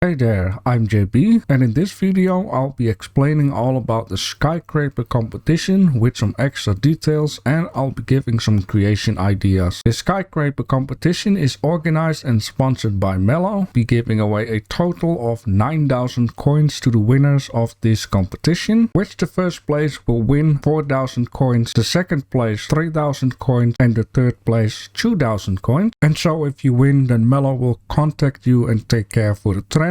Hey there, I'm JB, and in this video I'll be explaining all about the Skyscraper Competition with some extra details, and I'll be giving some creation ideas. The Skyscraper Competition is organized and sponsored by Mello, be giving away a total of 9,000 coins to the winners of this competition, which the first place will win 4,000 coins, the second place 3,000 coins, and the third place 2,000 coins. And so if you win, then Mello will contact you and take care for the transfer.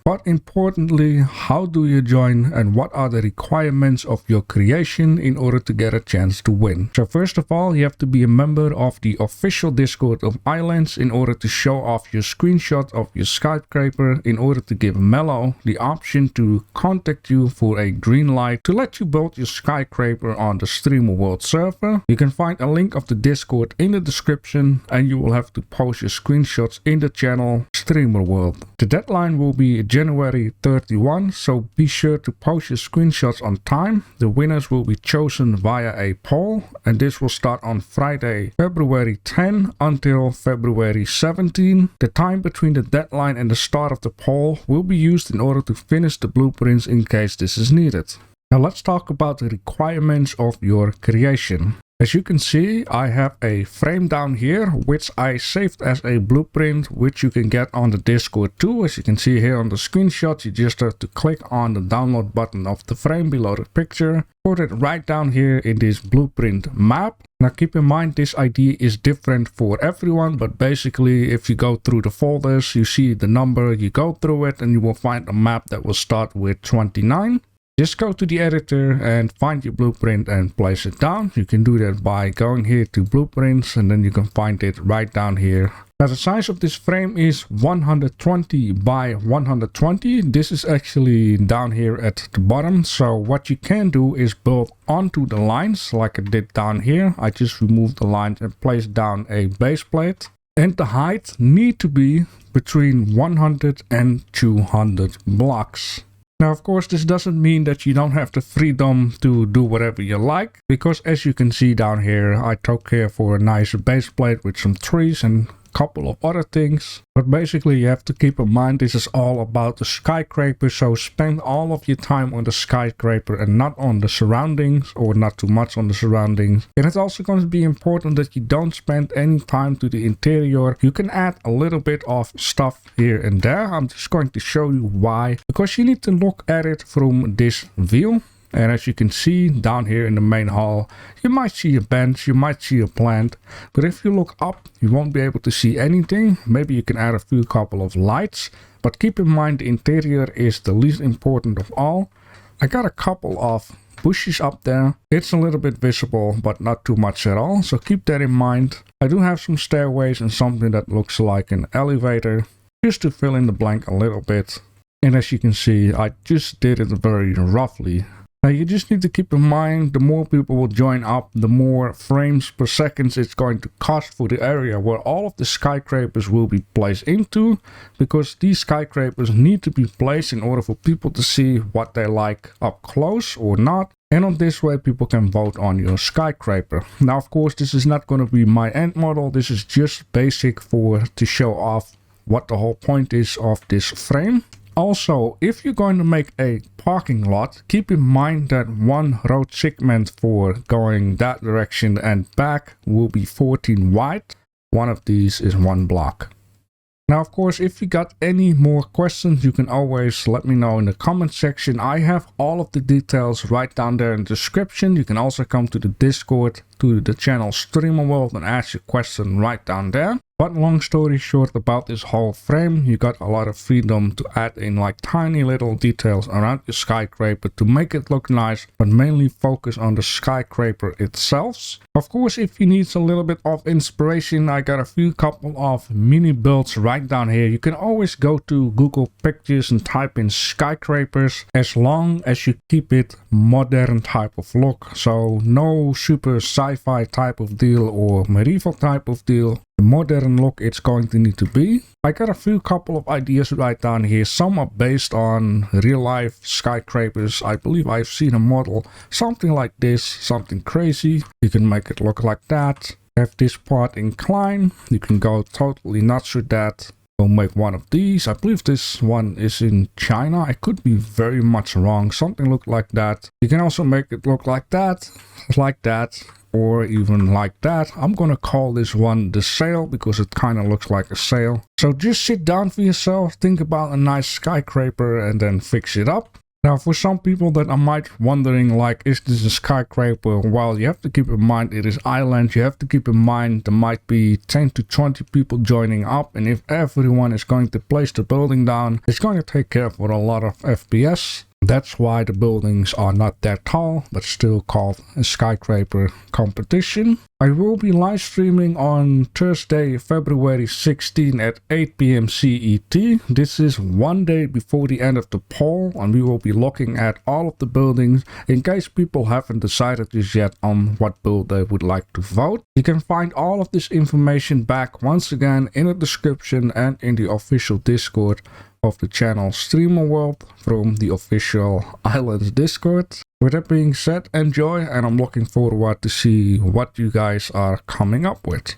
But importantly, how do you join and what are the requirements of your creation in order to get a chance to win? So first of all, you have to be a member of the official Discord of Ylands in order to show off your screenshot of your skyscraper, in order to give Mello the option to contact you for a green light to let you build your skyscraper on the Streamer World server. You can find a link of the Discord in the description, and you will have to post your screenshots in the channel Streamer World. The deadline will be January 31, so be sure to post your screenshots on time. The winners will be chosen via a poll, and this will start on Friday, February 10 until February 17. The time between the deadline and the start of the poll will be used in order to finish the blueprints in case this is needed. Now let's talk about the requirements of your creation. As you can see, I have a frame down here, which I saved as a blueprint, which you can get on the Discord too. As you can see here on the screenshot, you just have to click on the download button of the frame below the picture. Put it right down here in this blueprint map. Now keep in mind, this ID is different for everyone, but basically if you go through the folders, you see the number, you go through it and you will find a map that will start with 29. Just go to the editor and find your blueprint and place it down. You can do that by going here to blueprints, and then you can find it right down here. Now the size of this frame is 120 by 120. This is actually down here at the bottom. So what you can do is build onto the lines like I did down here. I just removed the lines and placed down a base plate. And the height need to be between 100 and 200 blocks. Now, of course, this doesn't mean that you don't have the freedom to do whatever you like, because as you can see down here, I took care for a nice base plate with some trees and a couple of other things. But basically, you have to keep in mind this is all about the skyscraper, so spend all of your time on the skyscraper and not on the surroundings, or not too much on the surroundings. And it's also going to be important that you don't spend any time to the interior. You can add a little bit of stuff here and there. I'm just going to show you why, because you need to look at it from this view. And as you can see down here in the main hall, you might see a bench, you might see a plant, but if you look up, you won't be able to see anything. Maybe you can add a few couple of lights, but keep in mind the interior is the least important of all. I got a couple of bushes up there. It's a little bit visible, but not too much at all, so keep that in mind. I do have some stairways and something that looks like an elevator, just to fill in the blank a little bit. And as you can see, I just did it very roughly. Now you just need to keep in mind, the more people will join up, the more frames per second it's going to cost for the area where all of the skyscrapers will be placed into, because these skyscrapers need to be placed in order for people to see what they like up close or not. And on this way people can vote on your skyscraper. Now of course this is not going to be my end model, this is just basic to show off what the whole point is of this frame. Also, if you're going to make a parking lot, keep in mind that one road segment for going that direction and back will be 14 wide. One of these is 1 block. Now, of course, if you got any more questions, you can always let me know in the comment section. I have all of the details right down there in the description. You can also come to the Discord, to the channel Streamer World, and ask your question right down there. But long story short about this whole frame, you got a lot of freedom to add in like tiny little details around your skyscraper to make it look nice, but mainly focus on the skyscraper itself. Of course, if you need a little bit of inspiration, I got a couple of mini builds right down here. You can always go to Google Pictures and type in skyscrapers, as long as you keep it modern type of look. So no super sci-fi type of deal or medieval type of deal. The modern look it's going to need to be. I got a couple of ideas right down here. Some are based on real life skyscrapers. I believe I've seen a model, something like this, something crazy. You can make it look like that. Have this part incline. You can go totally nuts with that. We'll make one of these. I believe this one is in China. I could be very much wrong. Something look like that. You can also make it look like that, or even like that. I'm gonna call this one the sail because it kind of looks like a sail. So just sit down for yourself, think about a nice skyscraper and then fix it up. Now, for some people that are might wondering, like, is this a skyscraper? Well, you have to keep in mind it is Ylands. You have to keep in mind there might be 10 to 20 people joining up, and if everyone is going to place the building down, it's going to take care for a lot of FPS. That's why the buildings are not that tall, but still called a skyscraper competition. I will be live streaming on Thursday, February 16 at 8 PM CET. This is one day before the end of the poll, and we will be looking at all of the buildings in case people haven't decided just yet on what build they would like to vote. You can find all of this information back once again in the description and in the official Discord of the channel Streamer World from the official Ylands Discord. With that being said, enjoy, and I'm looking forward to see what you guys are coming up with.